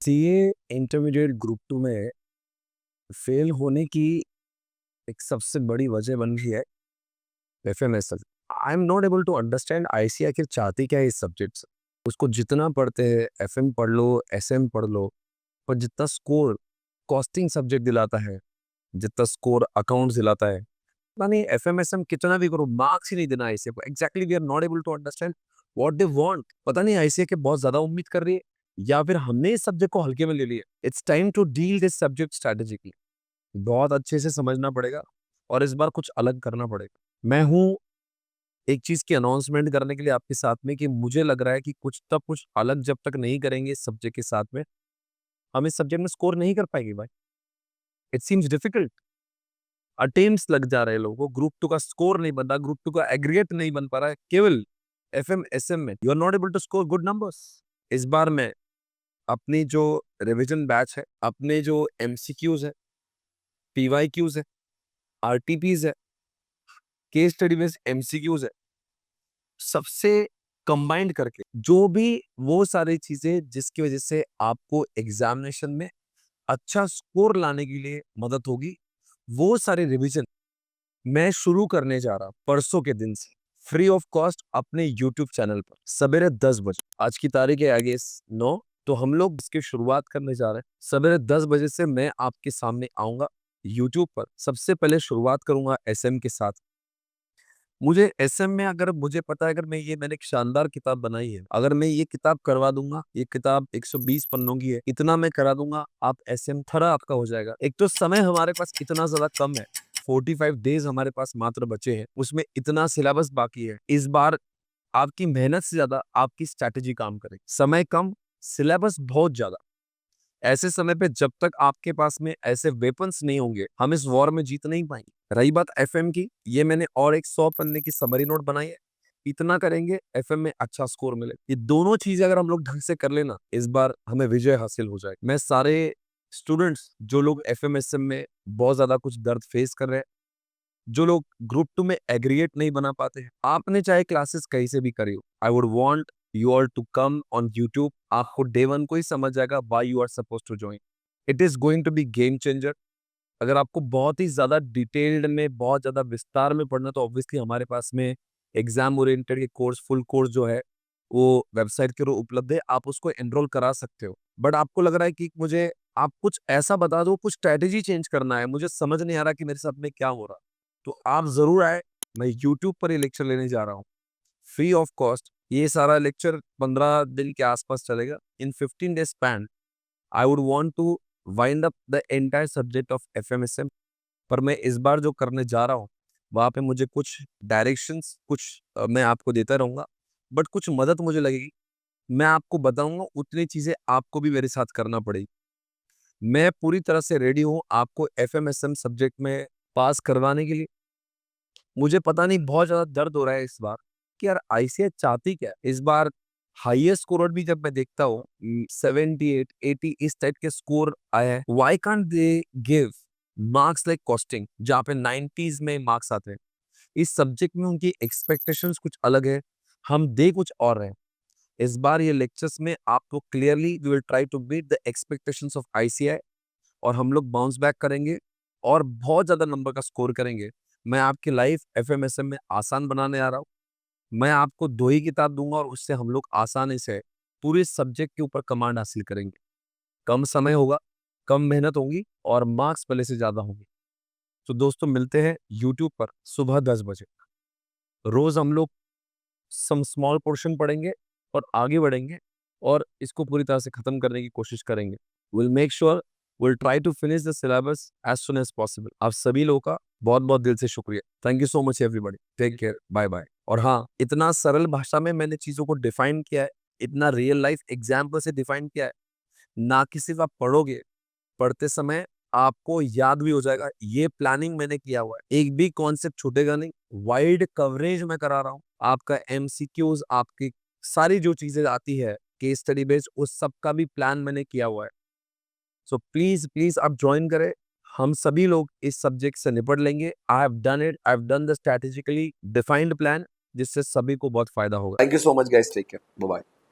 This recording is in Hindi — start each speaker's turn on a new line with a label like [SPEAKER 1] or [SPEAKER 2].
[SPEAKER 1] सीए इंटरमीडिएट ग्रुप टू में फेल होने की एक सबसे बड़ी वजह बन गई है FMSL. I am not able to understand IC आखिर चाहती क्या है इस सब्जेक्ट से। उसको जितना पढ़ते हैं, एफएम पढ़ लो, एसएम पढ़ लो, पर जितना स्कोर कॉस्टिंग सब्जेक्ट दिलाता है, जितना स्कोर अकाउंट्स दिलाता है, पता नहीं एफएमएसएम कितना भी करो मार्क्स ही नहीं देना आईसीए को। Exactly we are not able to understand what they want. पता नहीं आईसीए के बहुत ज्यादा उम्मीद कर रही है या फिर हमने इस सब्जेक्ट को हल्के में ले लिया। It's time to deal this subject strategically. बहुत अच्छे से समझना पड़ेगा और इस बार कुछ अलग करना पड़ेगा। मैं हूँ एक चीज की अनाउंसमेंट करने के लिए आपके साथ में कि मुझे लग रहा है कि कुछ तब कुछ अलग जब तक नहीं करेंगे इस सब्जेक्ट के साथ में, हम इस सब्जेक्ट में स्कोर नहीं कर पाएंगे भाई। It seems difficult. अटेम्प्ट्स लग जा रहे हैं लोगों को, ग्रुप टू का स्कोर नहीं बन रहा, ग्रुप टू का एग्रीगेट नहीं बन पा रहा है। केवल एफएम एसएम में you are not able to score good numbers. इस बार मैं अपनी जो रिवीजन बैच है, अपने जो एमसीक्यूज है, पीवाईक्यूज है, आरटीपीज है, केस स्टडी बेस्ड एमसीक्यूज है, सबसे कंबाइंड करके जो भी वो सारी चीजें जिसकी वजह से आपको एग्जामिनेशन में अच्छा स्कोर लाने के लिए मदद होगी, वो सारे रिवीजन मैं शुरू करने जा रहा हूं परसों के दिन से, फ्री ऑफ कॉस्ट अपने यूट्यूब चैनल पर सवेरे 10 बजे। आज की तारीख है आगे 9, तो हम लोग इसकी शुरुआत करने जा रहे हैं। सवेरे 10 बजे से मैं आपके सामने आऊंगा यूट्यूब पर। सबसे पहले शुरुआत करूंगा एसएम के साथ। मुझे एसएम में अगर मुझे पता है, अगर मैंने एक शानदार किताब बनाई है, अगर मैं ये किताब करवा दूंगा, ये किताब 120 पन्नों की है, इतना मैं करा दूंगा, आप एसएम थरा आपका हो जाएगा। एक तो समय हमारे पास इतना ज्यादा कम है, 45 डेज हमारे पास मात्र बचे हैं, उसमें इतना सिलेबस बाकी है। इस बार आपकी मेहनत से ज्यादा आपकी स्ट्रैटेजी काम करेगी। समय कम, सिलेबस बहुत ज्यादा। ऐसे समय पे जब तक आपके पास में ऐसे वेपन्स नहीं होंगे, हम इस वॉर में जीत नहीं पाएंगे। रही बात एफएम की, ये मैंने और एक 100 पन्ने की समरी नोट बनाई है। इतना करेंगे एफएम में अच्छा स्कोर मिले। ये दोनों चीजें अगर हम लोग ढंग से कर लेना, इस बार हमें विजय हासिल हो जाएगी। मैं सारे स्टूडेंट्स जो लोग एफएम एसएम में बहुत ज्यादा कुछ दर्द फेस कर रहे हैं, जो लोग ग्रुप टू में एग्रीगेट नहीं बना पाते हैं, आपने चाहे क्लासेस कहीं से भी करी हो, I would want you all to come on YouTube. आपको डे वन को ही समझ जाएगा why you are suppose to join. It is going to be game changer. अगर आपको बहुत ही ज्यादा डिटेल्ड में, बहुत ज्यादा विस्तार में पढ़ना, तो ऑब्वियसली हमारे पास में एग्जाम ओरिएंटेड के कोर्स, फुल कोर्स जो है वो वेबसाइट के ऊपर उपलब्ध है, आप उसको एनरोल करा सकते हो। बट आपको लग रहा है कि मुझे आप कुछ ऐसा बता दो, कुछ स्ट्रेटेजी चेंज करना है, मुझे समझ नहीं आ रहा कि मेरे साथ में क्या हो रहा, तो आप जरूर आए। मैं यूट्यूब पर ये लेक्चर लेने जा रहा हूँ फ्री ऑफ कॉस्ट। ये सारा लेक्चर 15 दिन के आसपास चलेगा। In 15 days span I would want to wind up the entire subject of FMSM. पर मैं इस बार जो करने जा रहा हूँ, वहाँ पे मुझे कुछ डायरेक्शंस, कुछ मैं आपको देता रहूंगा, बट कुछ मदद मुझे लगेगी। मैं आपको बताऊंगा, उतनी चीजें आपको भी मेरे साथ करना पड़ेगी। मैं पूरी तरह से रेडी हूँ आपको एफएमएसएम सब्जेक्ट में पास करवाने के लिए। मुझे पता नहीं, बहुत ज्यादा दर्द हो रहा है इस बार कि यार आईसीएस चाहती क्या है। इस बार हाईएस्ट स्कोर भी जब मैं देखता हूँ 78 80 इस टाइप के स्कोर आया है। Why can't they give marks like costing, जहाँ पे 90s में मार्क्स आते हैं। इस सब्जेक्ट में उनकी एक्सपेक्टेशंस कुछ अलग है, हम दे कुछ और रहे हैं। इस बार ये लेक्चर्स में आपको clearly we will try to beat the expectations of ICI, और हम लोग बाउंस बैक करेंगे और बहुत ज्यादा नंबर का स्कोर करेंगे। मैं आपकी लाइफ एफएमएसएम में आसान बनाने आ रहा हूँ। मैं आपको 2 ही किताब दूंगा और उससे हम लोग आसानी से पूरे सब्जेक्ट के ऊपर कमांड हासिल करेंगे। कम समय होगा, कम मेहनत होगी और मार्क्स पहले से ज्यादा होंगे। तो दोस्तों, मिलते हैं यूट्यूब पर सुबह 10 बजे। रोज हम लोग सम स्मॉल पोर्शन पढ़ेंगे और आगे बढ़ेंगे और इसको पूरी तरह से खत्म करने की कोशिश करेंगे। Will make sure, will try to finish the syllabus as soon as possible. आप सभी लोगों का बहुत बहुत दिल से शुक्रिया। Thank you so much everybody. Take care, bye bye. और हाँ, इतना सरल भाषा में मैंने चीजों को डिफाइन किया है, इतना रियल लाइफ एग्जाम्पल से डिफाइन किया है, ना कि सिर्फ आप पढ़ोगे, पढ़ते समय आपको याद भी हो जाएगा। ये प्लानिंग मैंने किया हुआ है, एक भी कॉन्सेप्ट छूटेगा नहीं। वाइड कवरेज मैं करा रहा हूँ। आपका एमसीक्यूज, आपकी सारी जो चीजें आती है केस स्टडी बेस्ड, उस सब का भी प्लान मैंने किया हुआ है। सो प्लीज प्लीज आप ज्वाइन करें। हम सभी लोग इस सब्जेक्ट से निपट लेंगे। I have done it, I have done the strategically defined plan, जिससे सभी को बहुत फायदा होगा। Thank you so much guys, take care, bye bye.